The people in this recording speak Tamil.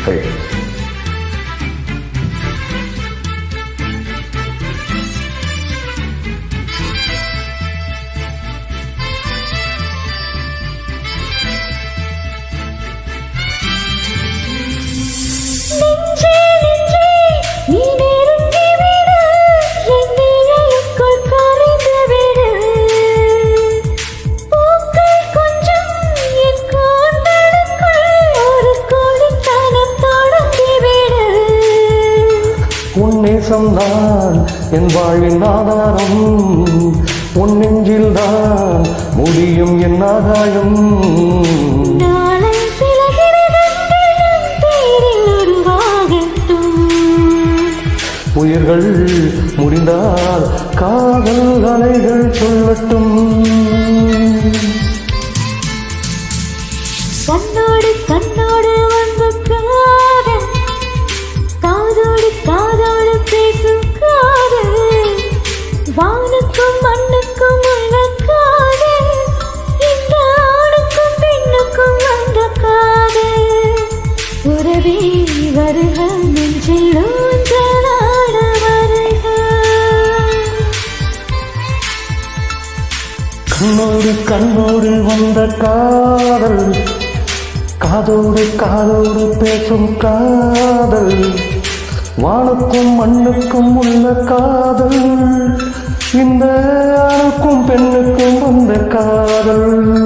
Hey. உன் நேசம்தான் என் வாழ்வின் ஆதாரம், உன் நெஞ்சில்தான் முடியும் என் ஆதாயம். உயிர்கள் முடிந்தால் காதல் அலைகள் சொல்லட்டும். கண்ணோடு கண்ணோடு வந்து காதல், காதோடு காதோடு பேசும் காதல், வானுக்கும் மண்ணுக்கும் உள்ள காதல், இந்த ஆணுக்கும் பெண்ணுக்கும் வந்த காதல். உறவே வருக நெஞ்சில் ஊஞ்சலாட வருக. கண்ணோடு கண்ணோடு வந்த காதல், காதோடு காதோடு பேசும் காதல், வானுக்கும் மண்ணுக்கும் உள்ள காதல், இந்த ஆணுக்கும் பெண்ணுக்கும் வந்த காதல்.